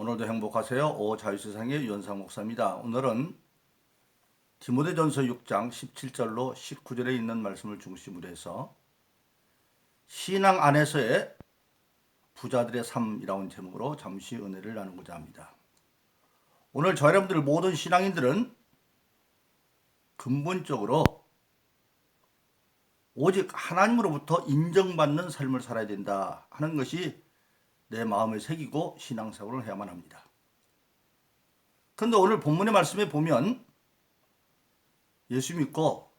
오늘도 행복하세요. 자유세상의 유현상 목사입니다. 오늘은 디모데전서 6장 17절로 19절에 있는 말씀을 중심으로 해서 신앙 안에서의 부자들의 삶이라는 제목으로 잠시 은혜를 나누고자 합니다. 오늘 저 여러분들 모든 신앙인들은 근본적으로 오직 하나님으로부터 인정받는 삶을 살아야 된다 하는 것이 내 마음에 새기고 신앙생활을 해야만 합니다. 그런데 오늘 본문의 말씀에 보면 예수 믿고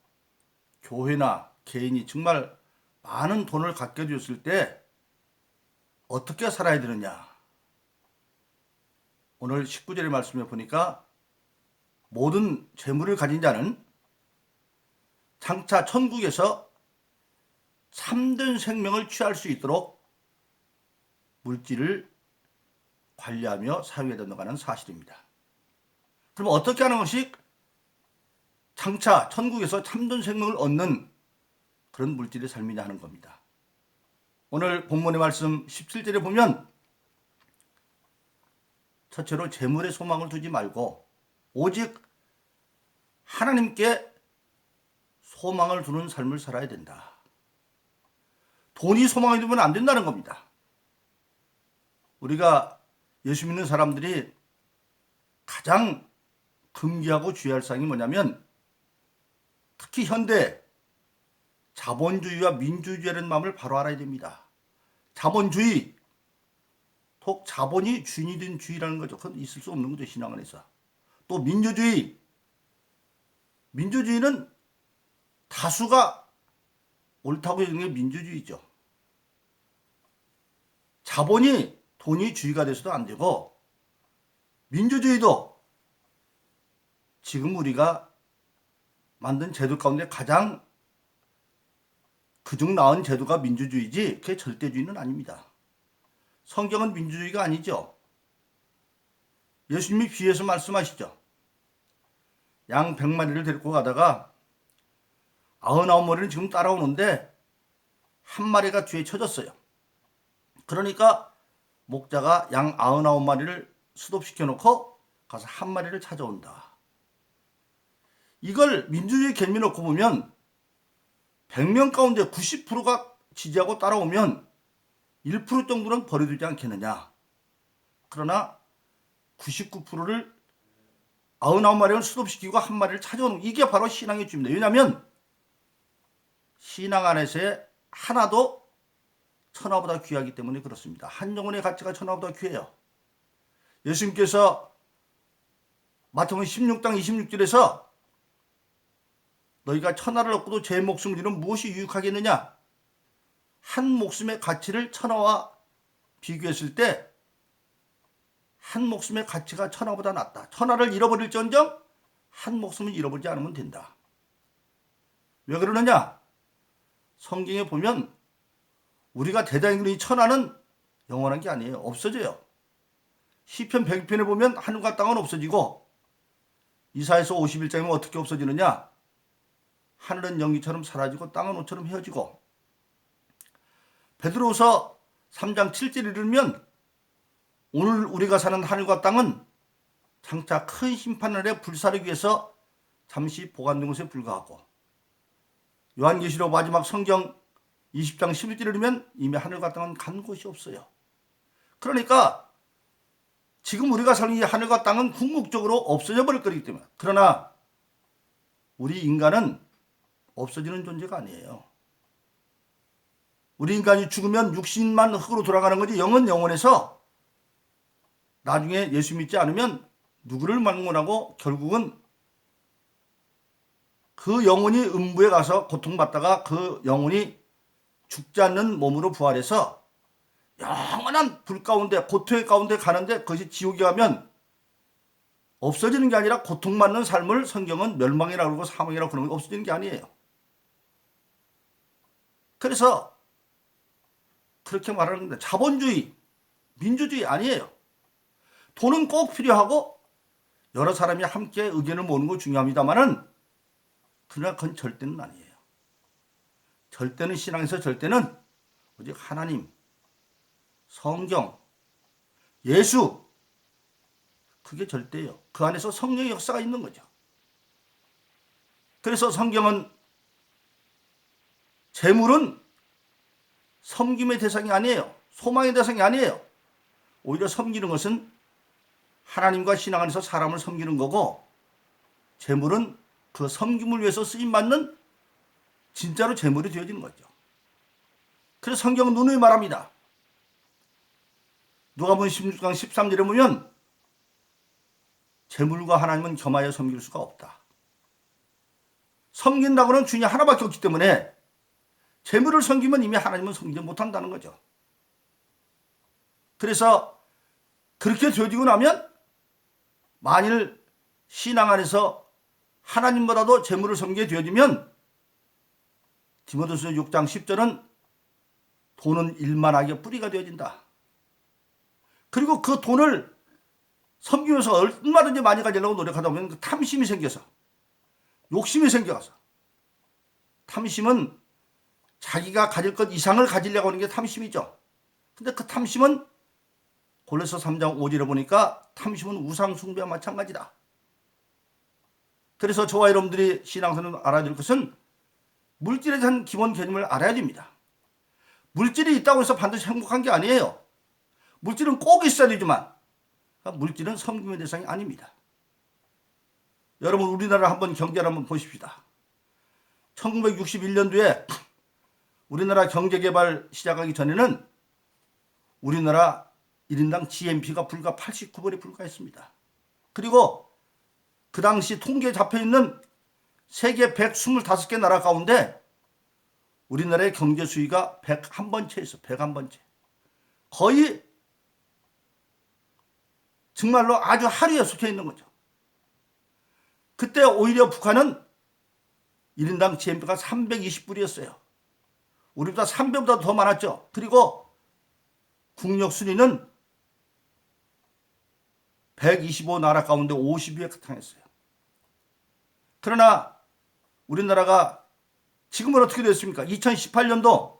교회나 개인이 정말 많은 돈을 갖게 되었을 때 어떻게 살아야 되느냐. 오늘 19절의 말씀에 보니까 모든 재물을 가진 자는 장차 천국에서 참된 생명을 취할 수 있도록 물질을 관리하며 사용해야 된다는 사실입니다. 그럼 어떻게 하는 것이 장차 천국에서 참된 생명을 얻는 그런 물질의 삶이냐 하는 겁니다. 오늘 본문의 말씀 17절에 보면 첫째로 재물에 소망을 두지 말고 오직 하나님께 소망을 두는 삶을 살아야 된다. 돈이 소망이 되면 안 된다는 겁니다. 우리가 예수 믿는 사람들이 가장 금기하고 주의할 사항이 뭐냐면 특히 현대 자본주의와 민주주의라는 마음을 바로 알아야 됩니다. 자본주의, 톡 자본이 주인이 된 주의라는 거죠. 그건 있을 수 없는 거죠, 신앙 안에서. 또 민주주의, 민주주의는 다수가 옳다고 여기는 게 민주주의죠. 자본이 돈이 주의가 돼서도 안 되고 민주주의도 지금 우리가 만든 제도 가운데 가장 그중 나은 제도가 민주주의지 그게 절대주의는 아닙니다. 성경은 민주주의가 아니죠. 예수님이 비유해서 말씀하시죠. 양 100마리를 데리고 가다가 99마리는 지금 따라오는데 한 마리가 뒤에 쳐졌어요. 그러니까 목자가 양 99마리를 수독시켜 놓고 가서 한 마리를 찾아온다. 이걸 민주주의 개념에 놓고 보면 100명 가운데 90%가 지지하고 따라오면 1% 정도는 버려두지 않겠느냐. 그러나 99%를 99마리를 수독시키고 한 마리를 찾아오는 이게 바로 신앙의 주입니다. 왜냐하면 신앙 안에서의 하나도 천하보다 귀하기 때문에 그렇습니다. 한 영혼의 가치가 천하보다 귀해요. 예수님께서 마태복음 16장 26절에서 너희가 천하를 얻고도 제 목숨을 잃으면 무엇이 유익하겠느냐? 한 목숨의 가치를 천하와 비교했을 때 한 목숨의 가치가 천하보다 낫다. 천하를 잃어버릴지언정 한 목숨을 잃어버리지 않으면 된다. 왜 그러느냐? 성경에 보면 우리가 대단히 그런 이 천하는 영원한 게 아니에요. 없어져요. 시편 100편에 보면 하늘과 땅은 없어지고 이사야서 51장이면 어떻게 없어지느냐? 하늘은 연기처럼 사라지고 땅은 옷처럼 헤어지고 베드로후서 3장 7절에 이르면 오늘 우리가 사는 하늘과 땅은 장차 큰 심판날에 불사르기 위해서 잠시 보관된 것에 불과하고 요한계시록 마지막 성경 20장 11절에 이르면 이미 하늘과 땅은 간 곳이 없어요. 그러니까 지금 우리가 사는 이 하늘과 땅은 궁극적으로 없어져 버릴 거기 때문에. 그러나 우리 인간은 없어지는 존재가 아니에요. 우리 인간이 죽으면 육신만 흙으로 돌아가는 거지 영은 영원해서 나중에 예수 믿지 않으면 누구를 만나고 결국은 그 영혼이 음부에 가서 고통받다가 그 영혼이 죽지 않는 몸으로 부활해서 영원한 불 가운데 고통의 가운데 가는데 그것이 지옥에 가면 없어지는 게 아니라 고통받는 삶을 성경은 멸망이라고 그러고 사망이라고 그러는 게 없어지는 게 아니에요. 그래서 그렇게 말하는 겁니다. 자본주의, 민주주의 아니에요. 돈은 꼭 필요하고 여러 사람이 함께 의견을 모으는 거 중요합니다만은 그러나 그건 절대는 아니에요. 절대는 신앙에서 절대는 오직 하나님, 성경, 예수 그게 절대예요. 그 안에서 성령의 역사가 있는 거죠. 그래서 성경은 재물은 섬김의 대상이 아니에요. 소망의 대상이 아니에요. 오히려 섬기는 것은 하나님과 신앙 안에서 사람을 섬기는 거고, 재물은 그 섬김을 위해서 쓰임받는 진짜로 재물이 되어지는 거죠. 그래서 성경은 누누이 말합니다. 누가복음 16장 13절에 보면 재물과 하나님은 겸하여 섬길 수가 없다. 섬긴다고는 주인이 하나밖에 없기 때문에 재물을 섬기면 이미 하나님은 섬기지 못한다는 거죠. 그래서 그렇게 되어지고 나면 만일 신앙 안에서 하나님보다도 재물을 섬기게 되어지면 디모데후서 6장 10절은 돈은 일만하게 뿌리가 되어진다. 그리고 그 돈을 섬기면서 얼마든지 많이 가지려고 노력하다 보면 그 탐심이 생겨서, 욕심이 생겨서, 탐심은 자기가 가질 것 이상을 가지려고 하는 게 탐심이죠. 근데 그 탐심은 골로새 3장 5절에 보니까 탐심은 우상 숭배와 마찬가지다. 그래서 저와 여러분들이 신앙생활을 알아야 될 것은 물질에 대한 기본 개념을 알아야 됩니다. 물질이 있다고 해서 반드시 행복한 게 아니에요. 물질은 꼭 있어야 되지만 물질은 섬김의 대상이 아닙니다. 여러분, 우리나라 한번 경제를 한번 보십시다. 1961년도에 우리나라 경제개발 시작하기 전에는 우리나라 1인당 GNP가 불과 89불에 불과했습니다. 그리고 그 당시 통계에 잡혀있는 세계 125개 나라 가운데 우리나라의 경제 수위가 101번째였어. 101번째. 거의 정말로 아주 하류에 속해 있는 거죠. 그때 오히려 북한은 1인당 GNP가 320불이었어요. 우리보다 3배보다 더 많았죠. 그리고 국력 순위는 125 나라 가운데 50위에 가탕했어요. 그러나 우리나라가 지금은 어떻게 됐습니까? 2018년도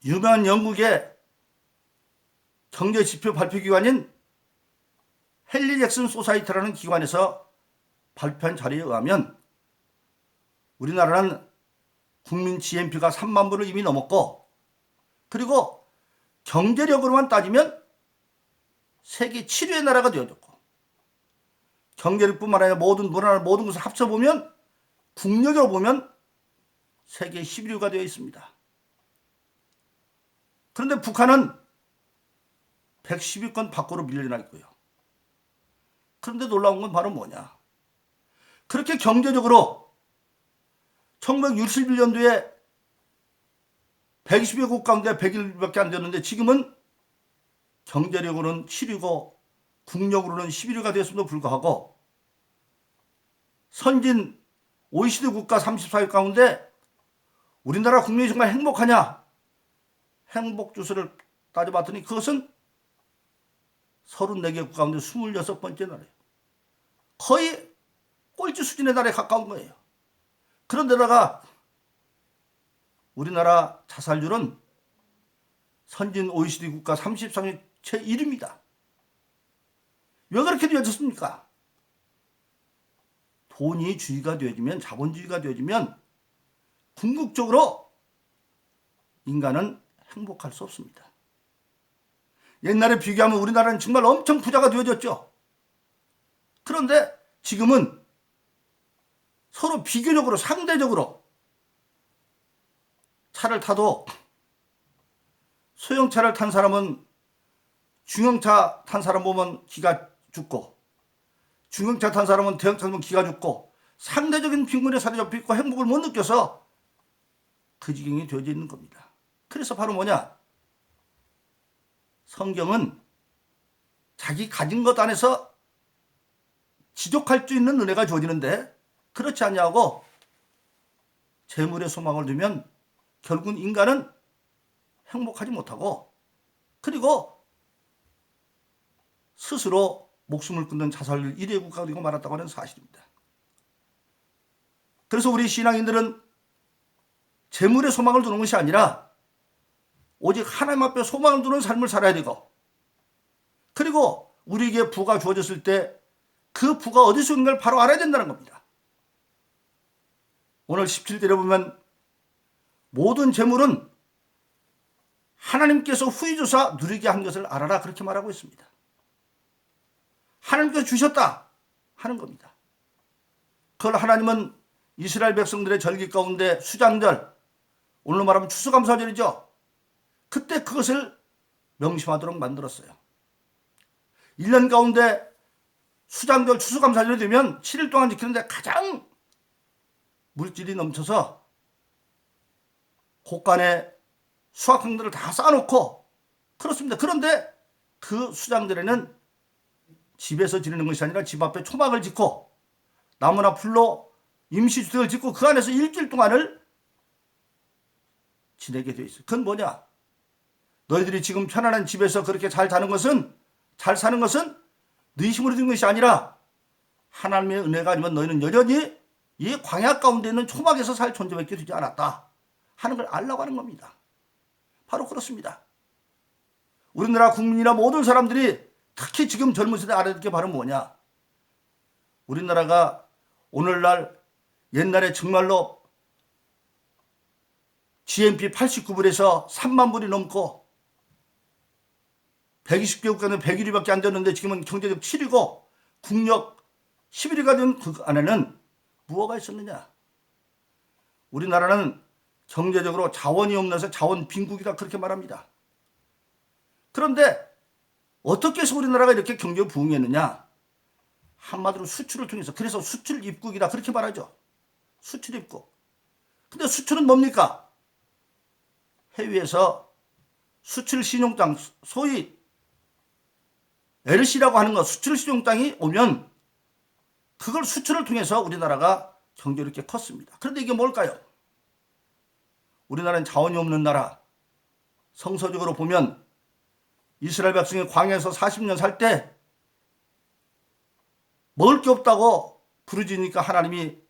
유명한 영국의 경제지표 발표기관인 헨리 잭슨 소사이티라는 기관에서 발표한 자료에 의하면 우리나라는 국민 GNP가 3만 불을 이미 넘었고, 그리고 경제력으로만 따지면 세계 7위의 나라가 되어졌고, 경제력뿐만 아니라 모든 문화나 모든 것을 합쳐보면 국력으로 보면 세계 11위가 되어 있습니다. 그런데 북한은 110위권 밖으로 밀려나 있고요. 그런데 놀라운 건 바로 뭐냐? 그렇게 경제적으로 1961년도에 120개국 가운데 101위밖에 안 되었는데 지금은 경제력으로는 7위고 국력으로는 11위가 되었음에도 불구하고 선진 OECD 국가 34위 가운데 우리나라 국민이 정말 행복하냐? 행복 주소를 따져봤더니 그것은 34개국 가운데 26번째 나라예요. 거의 꼴찌 수준의 나라에 가까운 거예요. 그런데다가 우리나라 자살률은 선진 OECD 국가 33위 제1위입니다. 왜 그렇게 되어졌습니까? 돈이 주의가 되어지면, 자본주의가 되어지면 궁극적으로 인간은 행복할 수 없습니다. 옛날에 비교하면 우리나라는 정말 엄청 부자가 되어졌죠. 그런데 지금은 서로 비교적으로, 상대적으로 차를 타도 소형차를 탄 사람은 중형차 탄 사람 보면 기가 죽고, 중형차 탄 사람은 대형차 보면 기가 죽고, 상대적인 빈곤에 사로잡혀 있고 행복을 못 느껴서 그 지경이 되어져 있는 겁니다. 그래서 바로 뭐냐? 성경은 자기 가진 것 안에서 지족할 수 있는 은혜가 주어지는데 그렇지 않냐고 재물에 소망을 두면 결국은 인간은 행복하지 못하고, 그리고 스스로 목숨을 끊는 자살률 1위의 국가가 되고 말았다고 하는 사실입니다. 그래서 우리 신앙인들은 재물에 소망을 두는 것이 아니라 오직 하나님 앞에 소망을 두는 삶을 살아야 되고, 그리고 우리에게 부가 주어졌을 때 그 부가 어디서 온 걸 바로 알아야 된다는 겁니다. 오늘 17절에 보면 모든 재물은 하나님께서 후히 주사 누리게 한 것을 알아라, 그렇게 말하고 있습니다. 하나님께서 주셨다 하는 겁니다. 그걸 하나님은 이스라엘 백성들의 절기 가운데 수장절, 오늘로 말하면 추수감사절이죠. 그때 그것을 명심하도록 만들었어요. 1년 가운데 수장절 추수감사절이 되면 7일 동안 지키는데 가장 물질이 넘쳐서 곳간에 수확량들을 다 쌓아놓고 그렇습니다. 그런데 그 수장절에는 집에서 지내는 것이 아니라 집 앞에 초막을 짓고 나무나 풀로 임시주택을 짓고 그 안에서 일주일 동안을 지내게 되어 있어요. 그건 뭐냐? 너희들이 지금 편안한 집에서 그렇게 잘 사는 것은 너희 힘으로 된 것이 아니라 하나님의 은혜가 아니면 너희는 여전히 이 광야 가운데 있는 초막에서 살 존재밖에 되지 않았다 하는 걸 알라고 하는 겁니다. 바로 그렇습니다. 우리나라 국민이나 모든 사람들이 특히 지금 젊은 세대 알아야 될 게 바로 뭐냐? 우리나라가 오늘날 옛날에 정말로 GNP 89불에서 3만 불이 넘고 120개국가는 101위밖에 안 되는데 지금은 경제적 7위고 국력 11위가 된 그 안에는 무엇가 있었느냐? 우리나라는 경제적으로 자원이 없어서 자원 빈국이다, 그렇게 말합니다. 그런데 어떻게 해서 우리나라가 이렇게 경제 부흥했느냐? 한마디로 수출을 통해서. 그래서 수출 입국이다, 그렇게 말하죠. 수출 입국. 근데 수출은 뭡니까? 해외에서 수출 신용장, 소위 LC라고 하는 것, 수출 신용장이 오면 그걸 수출을 통해서 우리나라가 경제를 이렇게 컸습니다. 그런데 이게 뭘까요? 우리나라는 자원이 없는 나라. 성서적으로 보면 이스라엘 백성이 광야에서 40년 살 때 먹을 게 없다고 부르짖으니까 하나님이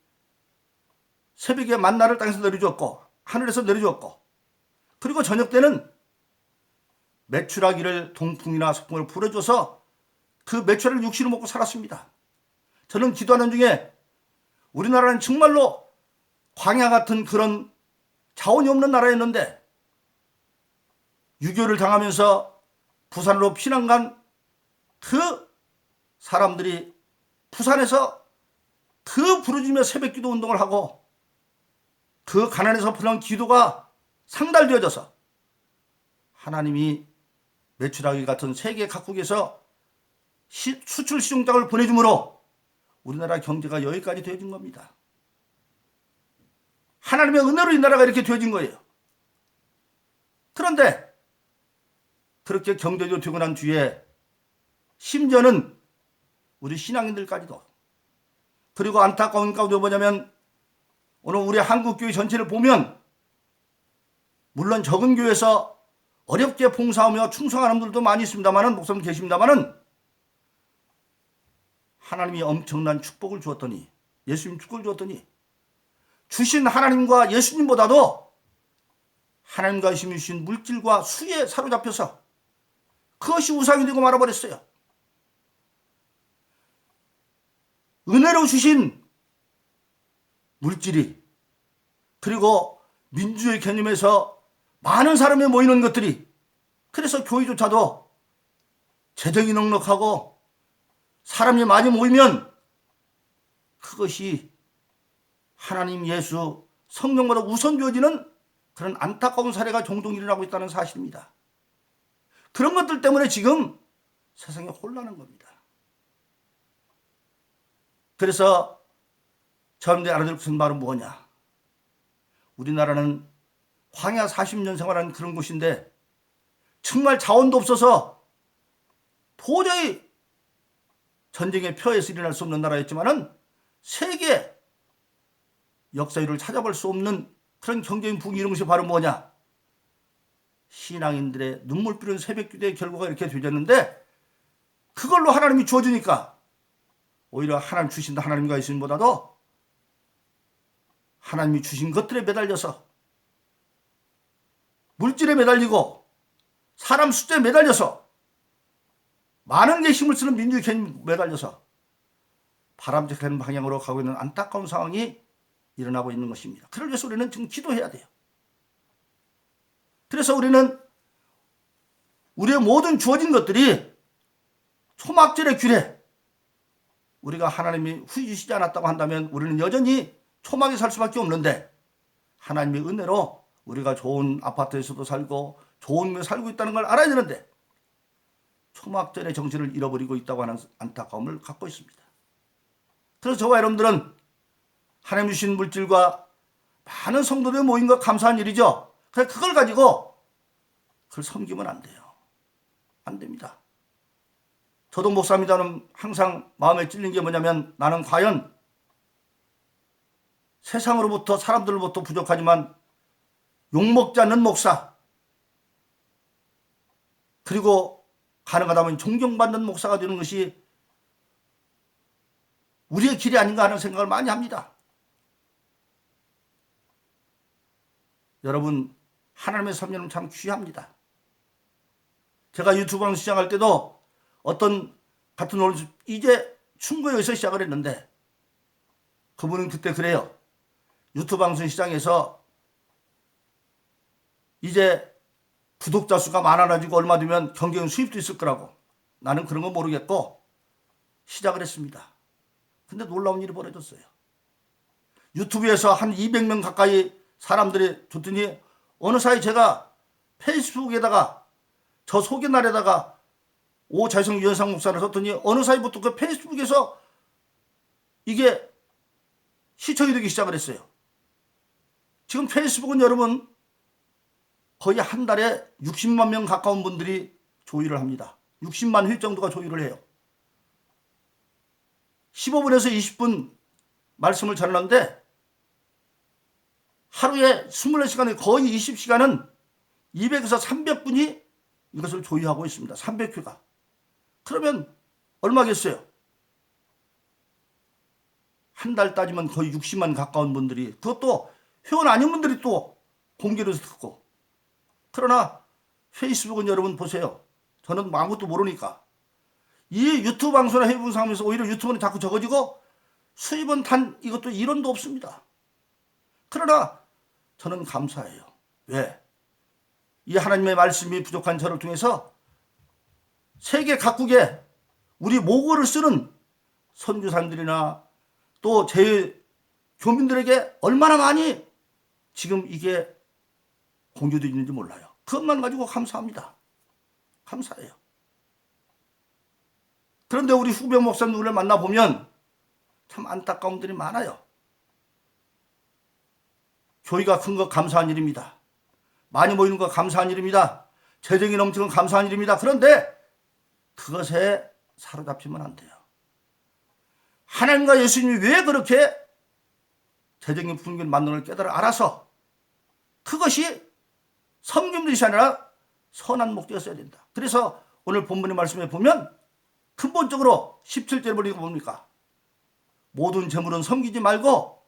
새벽에 만나를 땅에서 내려주었고 하늘에서 내려주었고, 그리고 저녁 때는 메추라기를 동풍이나 서풍을 불어줘서 그 메추라기를 육신을 먹고 살았습니다. 저는 기도하는 중에 우리나라는 정말로 광야 같은 그런 자원이 없는 나라였는데 6.25를 당하면서 부산으로 피난 간 그 사람들이 부산에서 그 부르짖으며 새벽기도 운동을 하고 그 가난에서 부르는 기도가 상달되어져서 하나님이 메추라기 같은 세계 각국에서 수출 시중장을 보내주므로 우리나라 경제가 여기까지 되어진 겁니다. 하나님의 은혜로 이 나라가 이렇게 되어진 거예요. 그런데 그렇게 경제적으로 되고 난 뒤에 심지어는 우리 신앙인들까지도, 그리고 안타까운 가운데 뭐냐면 오늘 우리 한국교회 전체를 보면 물론 적은 교회에서 어렵게 봉사하며 충성하는 분들도 많이 있습니다만은, 목사님 계십니다만은, 하나님이 엄청난 축복을 주었더니, 예수님 축복을 주었더니 주신 하나님과 예수님보다도 하나님과 예수님이 주신 물질과 수에 사로잡혀서 그것이 우상이 되고 말아버렸어요. 은혜로 주신 물질이, 그리고 민주의 개념에서 많은 사람이 모이는 것들이, 그래서 교회조차도 재정이 넉넉하고 사람이 많이 모이면 그것이 하나님, 예수, 성령보다 우선 주어지는 그런 안타까운 사례가 종종 일어나고 있다는 사실입니다. 그런 것들 때문에 지금 세상에 혼란한 겁니다. 그래서 저런데 알아들 것은 바로 뭐냐? 우리나라는 광야 40년 생활한 그런 곳인데 정말 자원도 없어서 도저히 전쟁의 표에서 일어날 수 없는 나라였지만은 세계 역사위를 찾아볼 수 없는 그런 경제인 부흥이 이런 것이 바로 뭐냐? 신앙인들의 눈물 뿌리는 새벽기도의 결과가 이렇게 되졌는데, 그걸로 하나님이 주어주니까 오히려 하나님 주신 하나님과 예수님보다도 하나님이 주신 것들에 매달려서, 물질에 매달리고 사람 숫자에 매달려서 많은 게 힘을 쓰는 민주주의 개념이 매달려서 바람직한 방향으로 가고 있는 안타까운 상황이 일어나고 있는 것입니다. 그를 위해서 우리는 지금 기도해야 돼요. 그래서 우리는 우리의 모든 주어진 것들이 초막절의 규례, 우리가 하나님이 후회 주시지 않았다고 한다면 우리는 여전히 초막에 살 수밖에 없는데, 하나님의 은혜로 우리가 좋은 아파트에서도 살고 좋은 곳에 살고 있다는 걸 알아야 되는데 초막절의 정신을 잃어버리고 있다고 하는 안타까움을 갖고 있습니다. 그래서 저와 여러분들은 하나님 주신 물질과 많은 성도들의 모인 것 감사한 일이죠. 그래서 그걸 가지고 그걸 섬기면 안 돼요. 안 됩니다. 저도 목사입니다는 항상 마음에 찔린 게 뭐냐면, 나는 과연 세상으로부터 사람들로부터 부족하지만 욕먹지 않는 목사, 그리고 가능하다면 존경받는 목사가 되는 것이 우리의 길이 아닌가 하는 생각을 많이 합니다. 여러분, 하나님의 섭리는 참 귀합니다. 제가 유튜브 방송 시작할 때도 어떤 같은 오늘 이제 충고에서 시작을 했는데, 그분은 그때 그래요. 유튜브 방송 시장에서 이제 구독자 수가 많아가지고 얼마 되면 경쟁 수입도 있을 거라고. 나는 그런 거 모르겠고 시작을 했습니다. 근데 놀라운 일이 벌어졌어요. 유튜브에서 한 200명 가까이 사람들이 줬더니 어느 사이 제가 페이스북에다가 저 소개날에다가 오자성 유현상 목사를 썼더니 어느 사이부터 그 페이스북에서 이게 시청이 되기 시작을 했어요. 지금 페이스북은 여러분 거의 한 달에 60만 명 가까운 분들이 조회를 합니다. 60만 회 정도가 조회를 해요. 15분에서 20분 말씀을 전하는데 하루에 24시간에 거의 20시간은 200에서 300분이 이것을 조회하고 있습니다. 300회가. 그러면 얼마겠어요? 한 달 따지면 거의 60만 가까운 분들이, 그것도 회원 아닌 분들이 또 공개로 듣고. 그러나 페이스북은 여러분 보세요. 저는 아무것도 모르니까 이 유튜브 방송이나 해외 방송하면서 오히려 유튜브는 자꾸 적어지고 수입은 단 이것도 1원도 없습니다. 그러나 저는 감사해요. 왜? 이 하나님의 말씀이 부족한 저를 통해서 세계 각국에 우리 모국어를 쓰는 선교사님들이나 또 제 교민들에게 얼마나 많이 지금 이게 공유되어 있는지 몰라요. 그것만 가지고 감사합니다. 감사해요. 그런데 우리 후배 목사님들을 만나보면 참 안타까운 분들이 많아요. 교회가 큰 거 감사한 일입니다. 많이 모이는 거 감사한 일입니다. 재정이 넘치는 건 감사한 일입니다. 그런데 그것에 사로잡히면 안 돼요. 하나님과 예수님이 왜 그렇게 재정의 풍기를 만드는 걸 깨달아 알아서 그것이 섬김 뜻이 아니라 선한 목적이었어야 된다. 그래서 오늘 본문의 말씀에 보면 근본적으로 17절에 보니까 뭡니까? 모든 재물은 섬기지 말고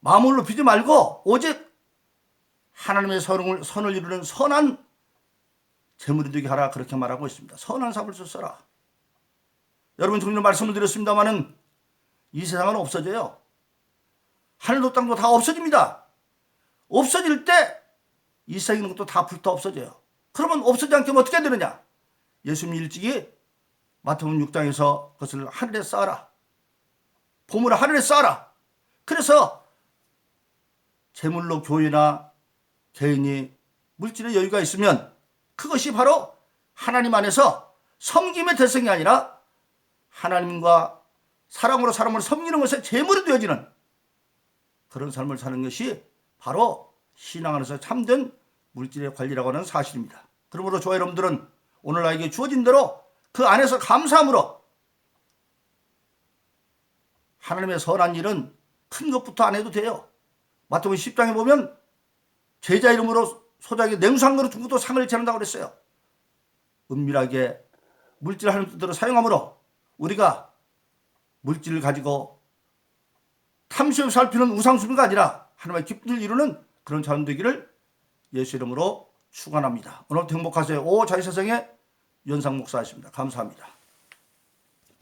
마음을 높이지 말고 오직 하나님의 선을 이루는 선한 재물이 되게 하라, 그렇게 말하고 있습니다. 선한 삽을 써라. 여러분, 종종 말씀을 드렸습니다마는 이 세상은 없어져요. 하늘도 땅도 다 없어집니다. 없어질 때 이 세상에 있는 것도 다 불타 없어져요. 그러면 없어지지 않게 하면 어떻게 되느냐? 예수님이 일찍이 마태복음 6장에서 그것을 하늘에 쌓아라. 보물을 하늘에 쌓아라. 그래서 재물로 교회나 개인이 물질의 여유가 있으면 그것이 바로 하나님 안에서 섬김의 대상이 아니라 하나님과 사랑으로 사람을 섬기는 것에 재물이 되어지는 그런 삶을 사는 것이 바로 신앙 안에서 참된 물질의 관리라고 하는 사실입니다. 그러므로 저와 여러분들은 오늘 나에게 주어진 대로 그 안에서 감사함으로 하나님의 선한 일은 큰 것부터 안 해도 돼요. 마태복음 10장에 보면 제자 이름으로 소작에 냉수 한 그릇 준 것도 상을 지낸다고 그랬어요. 은밀하게 물질을 하나님 뜻대로 사용함으로 우리가 물질을 가지고 탐심을 살피는 우상숭배가 아니라 하나님의 기쁨을 이루는 그런 자원 되기를 예수 이름으로 축원합니다. 오늘도 행복하세요. 오 자유 세상에 연상 목사였습니다. 감사합니다.